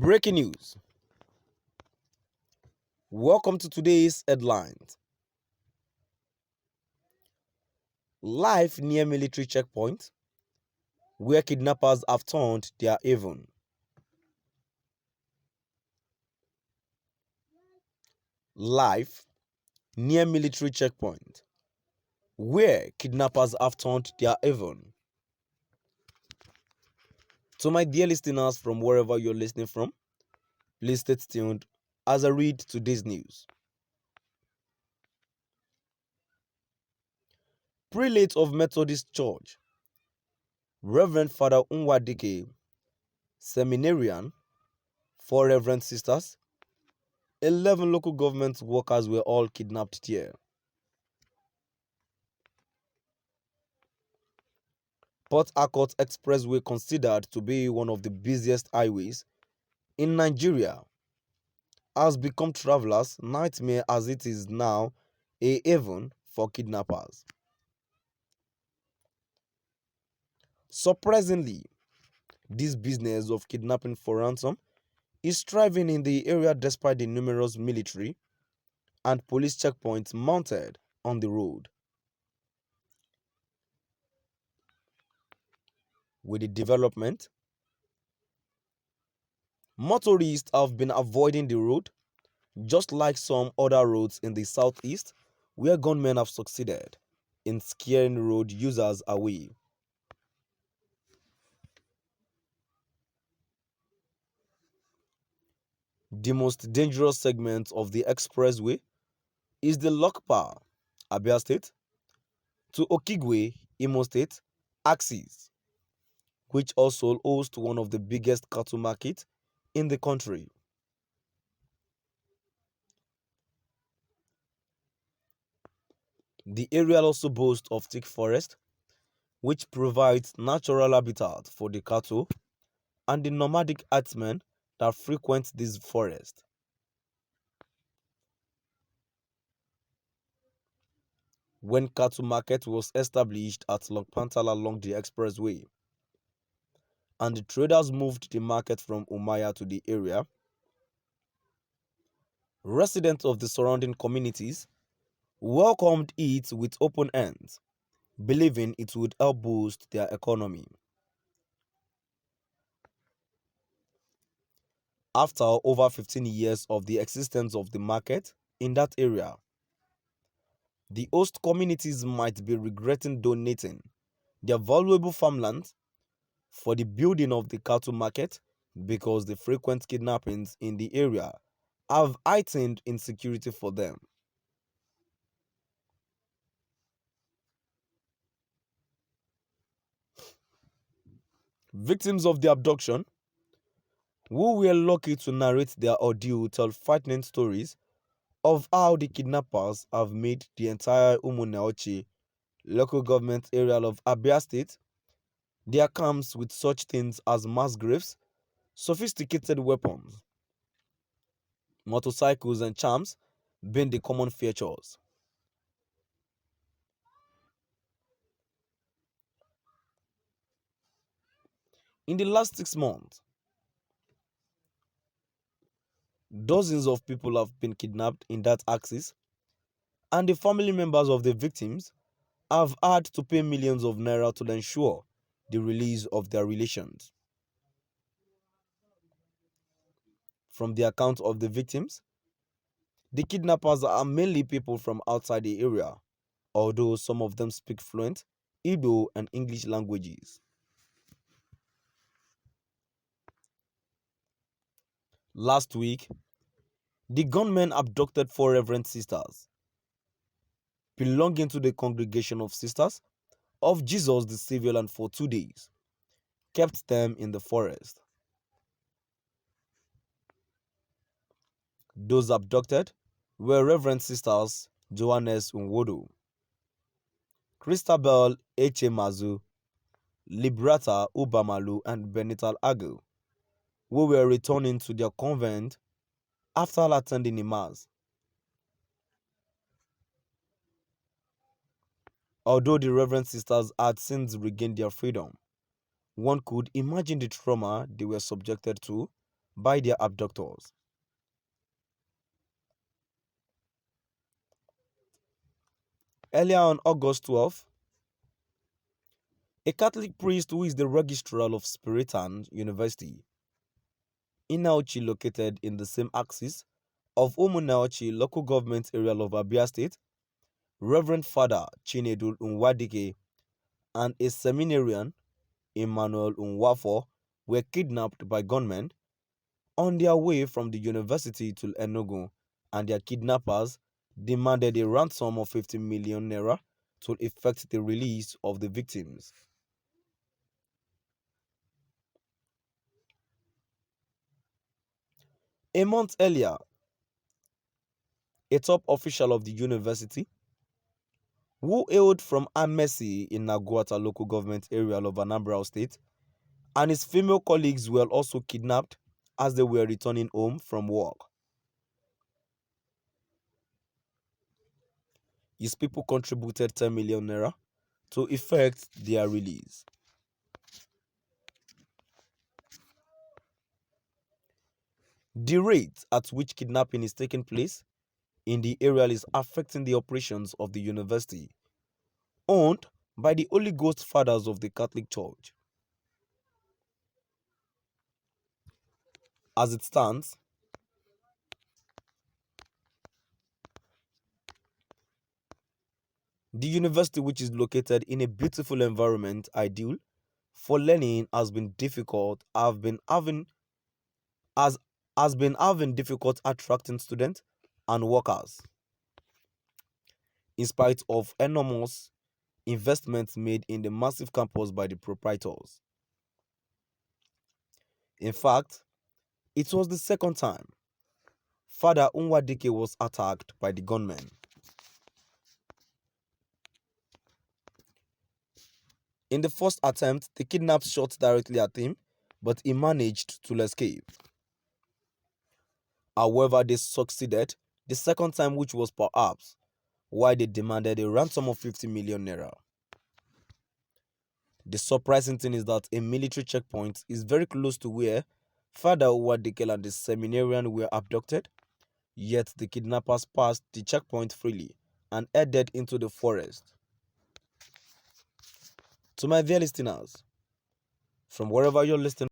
Breaking news. Welcome to today's headlines. Life near military checkpoint where kidnappers have turned their haven. Life near military checkpoint where kidnappers have turned their haven. To my dear listeners from wherever you're listening from, please stay tuned as I read today's news. Prelate of Methodist Church, Reverend Father Unwadike, seminarian, 4 Reverend Sisters, 11 local government workers were all kidnapped here. Port Harcourt Expressway, considered to be one of the busiest highways in Nigeria, has become travelers' nightmare as it is now a haven for kidnappers. Surprisingly, this business of kidnapping for ransom is thriving in the area despite the numerous military and police checkpoints mounted on the road. With the development, motorists have been avoiding the road, just like some other roads in the southeast where gunmen have succeeded in scaring road users away. The most dangerous segment of the expressway is the Lokpa, Abia State, to Okigwe, Imo State, axis, which also hosts one of the biggest cattle markets in the country. The area also boasts of thick forest, which provides natural habitat for the cattle and the nomadic herdsmen that frequent this forest. When cattle market was established at Lokpantala along the expressway, and the traders moved the market from Umaya to the area, residents of the surrounding communities welcomed it with open hands, believing it would help boost their economy. After over 15 years of the existence of the market in that area, the host communities might be regretting donating their valuable farmland for the building of the cattle market because the frequent kidnappings in the area have heightened insecurity for them. Victims of the abduction, who were lucky to narrate their ordeal, tell frightening stories of how the kidnappers have made the entire Umunaochi local government area of Abia State their camps with such things as mass graves, sophisticated weapons, motorcycles, and charms being the common features. In the last 6 months, dozens of people have been kidnapped in that axis, and the family members of the victims have had to pay millions of naira to ensure the release of their relations. From the account of the victims, the kidnappers are mainly people from outside the area, although some of them speak fluent Igbo and English languages. Last week, the gunmen abducted 4 Reverend Sisters belonging to the Congregation of Sisters of Jesus the Savior, and for 2 days kept them in the forest. Those abducted were Reverend Sisters Johannes Nwodo, Christabel Echemazu, Librata Ubamalu, and Benital Agu, who were returning to their convent after attending a mass. Although the Reverend Sisters had since regained their freedom, one could imagine the trauma they were subjected to by their abductors. Earlier on August 12th, a Catholic priest who is the registrar of Spiritan University, Inauchi, located in the same axis of Umunauchi local government area of Abia State, Reverend Father Chinedu Nwadike, and a seminarian, Emmanuel Nwafo, were kidnapped by gunmen on their way from the university to Enugu, and their kidnappers demanded a ransom of 50 million naira to effect the release of the victims. A month earlier, a top official of the university, who hailed from Amesi in Naguata local government area of Anambra State, and his female colleagues were also kidnapped as they were returning home from work. His people contributed 10 million naira to effect their release. The rate at which kidnapping is taking place in the area is affecting the operations of the university, owned by the Holy Ghost Fathers of the Catholic Church. As it stands, the university, which is located in a beautiful environment, ideal for learning, has been difficult. Has been having difficult attracting students and workers, in spite of enormous investments made in the massive campus by the proprietors. In fact, it was the second time Father Nwadike was attacked by the gunmen. In the first attempt, the kidnappers shot directly at him, but he managed to escape. However, they succeeded the second time, which was perhaps why they demanded a ransom of 50 million naira. The surprising thing is that a military checkpoint is very close to where Father Nwadike and the seminarian were abducted, yet the kidnappers passed the checkpoint freely and headed into the forest. To my dear listeners, from wherever you're listening